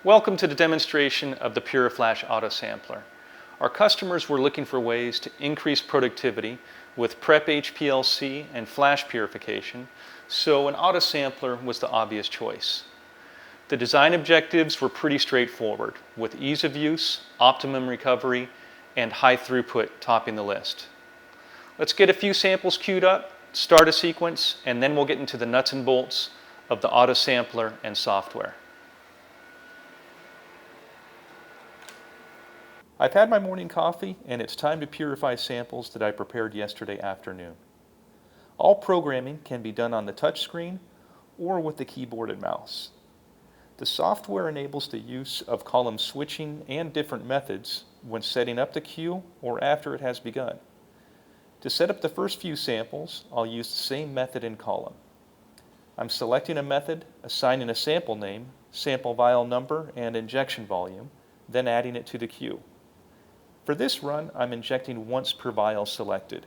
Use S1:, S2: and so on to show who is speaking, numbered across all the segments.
S1: Welcome to the demonstration of the PuriFlash Autosampler. Our customers were looking for ways to increase productivity with prep HPLC and flash purification, so an autosampler was the obvious choice. The design objectives were pretty straightforward, with ease of use, optimum recovery, and high throughput topping the list. Let's get a few samples queued up, start a sequence, and then we'll get into the nuts and bolts of the autosampler and software. I've had my morning coffee, and it's time to purify samples that I prepared yesterday afternoon. All programming can be done on the touchscreen or with the keyboard and mouse. The software enables the use of column switching and different methods when setting up the queue or after it has begun. To set up the first few samples, I'll use the same method in column. I'm selecting a method, assigning a sample name, sample vial number, and injection volume, then adding it to the queue. For this run, I'm injecting once per vial selected.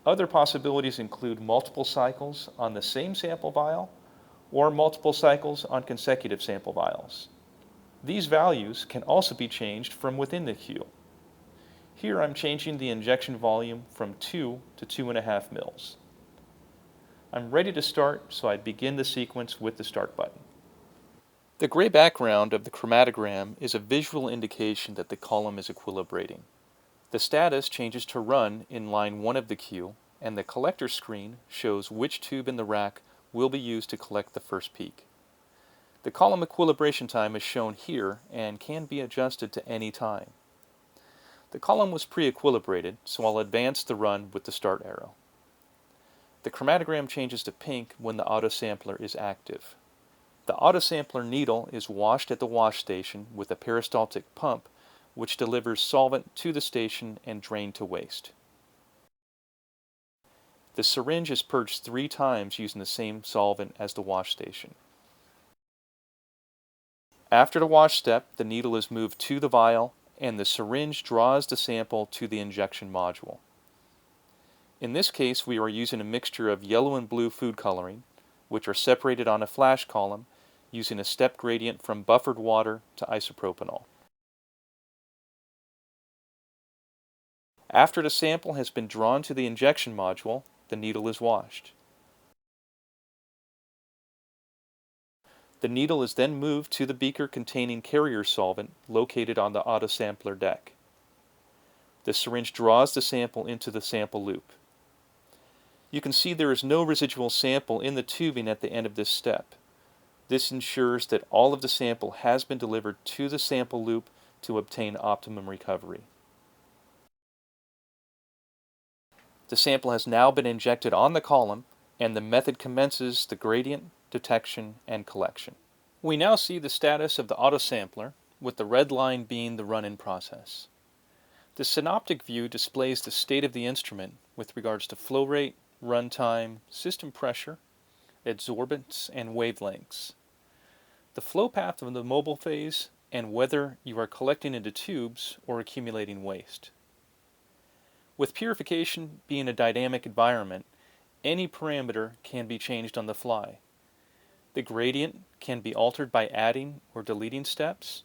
S1: Other possibilities include multiple cycles on the same sample vial or multiple cycles on consecutive sample vials. These values can also be changed from within the queue. Here I'm changing the injection volume from 2 to 2.5 mils. I'm ready to start, so I begin the sequence with the start button. The gray background of the chromatogram is a visual indication that the column is equilibrating. The status changes to run in line 1 of the queue, and the collector screen shows which tube in the rack will be used to collect the first peak. The column equilibration time is shown here and can be adjusted to any time. The column was pre-equilibrated, so I'll advance the run with the start arrow. The chromatogram changes to pink when the autosampler is active. The autosampler needle is washed at the wash station with a peristaltic pump which delivers solvent to the station and drained to waste. The syringe is purged 3 times using the same solvent as the wash station. After the wash step, the needle is moved to the vial and the syringe draws the sample to the injection module. In this case, we are using a mixture of yellow and blue food coloring, which are separated on a flash column using a step gradient from buffered water to isopropanol. After the sample has been drawn to the injection module, the needle is washed. The needle is then moved to the beaker containing carrier solvent located on the autosampler deck. The syringe draws the sample into the sample loop. You can see there is no residual sample in the tubing at the end of this step. This ensures that all of the sample has been delivered to the sample loop to obtain optimum recovery. The sample has now been injected on the column, and the method commences the gradient, detection, and collection. We now see the status of the autosampler, with the red line being the run-in process. The synoptic view displays the state of the instrument with regards to flow rate, run time, system pressure, adsorbents, and wavelengths. The flow path of the mobile phase, and whether you are collecting into tubes or accumulating waste. With purification being a dynamic environment, any parameter can be changed on the fly. The gradient can be altered by adding or deleting steps,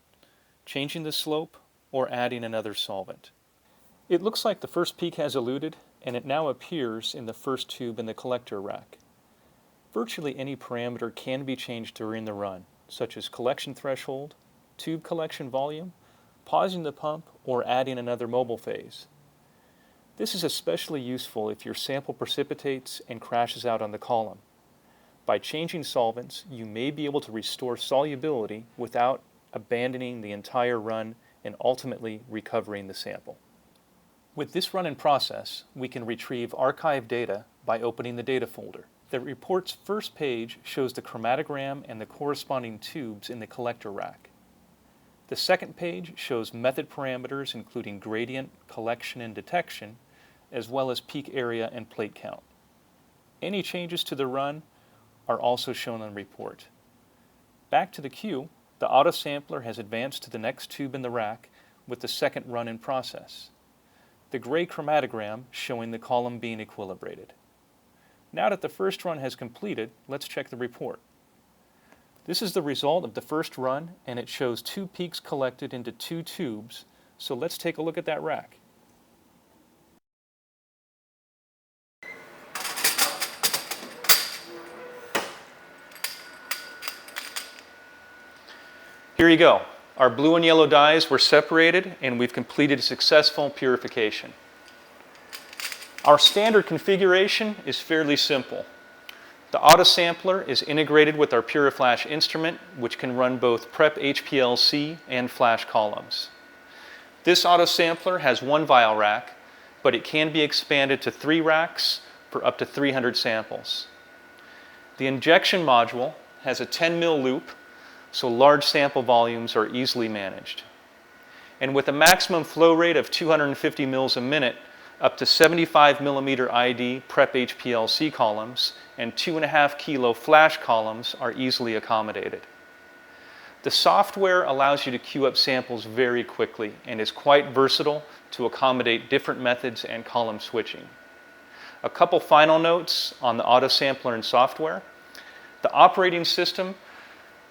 S1: changing the slope, or adding another solvent. It looks like the first peak has eluted, and it now appears in the first tube in the collector rack. Virtually any parameter can be changed during the run, such as collection threshold, tube collection volume, pausing the pump, or adding another mobile phase. This is especially useful if your sample precipitates and crashes out on the column. By changing solvents, you may be able to restore solubility without abandoning the entire run and ultimately recovering the sample. With this run-in process, we can retrieve archive data by opening the data folder. The report's first page shows the chromatogram and the corresponding tubes in the collector rack. The second page shows method parameters including gradient, collection, and detection, as well as peak area and plate count. Any changes to the run are also shown on the report. Back to the queue, the autosampler has advanced to the next tube in the rack with the second run in process. The gray chromatogram showing the column being equilibrated. Now that the first run has completed, let's check the report. This is the result of the first run, and it shows 2 peaks collected into 2 tubes. So let's take a look at that rack. Here you go. Our blue and yellow dyes were separated, and we've completed successful purification. Our standard configuration is fairly simple. The Autosampler is integrated with our PuriFlash instrument, which can run both prep HPLC and flash columns. This Autosampler has 1 vial rack, but it can be expanded to 3 racks for up to 300 samples. The injection module has a 10 ml loop, so large sample volumes are easily managed. And with a maximum flow rate of 250 mils a minute, up to 75 millimeter ID prep HPLC columns and 2.5 kilo flash columns are easily accommodated. The software allows you to queue up samples very quickly and is quite versatile to accommodate different methods and column switching. A couple final notes on the Autosampler and software. The operating system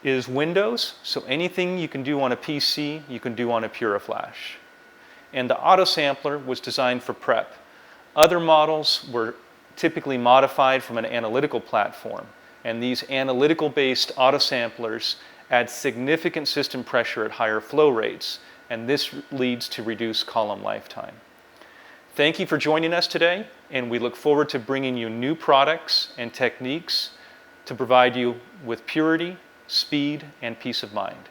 S1: is Windows, so anything you can do on a PC, you can do on a PuriFlash. And the Autosampler was designed for prep. Other models were typically modified from an analytical platform, and these analytical-based Autosamplers add significant system pressure at higher flow rates, and this leads to reduced column lifetime. Thank you for joining us today, and we look forward to bringing you new products and techniques to provide you with purity, speed, and peace of mind.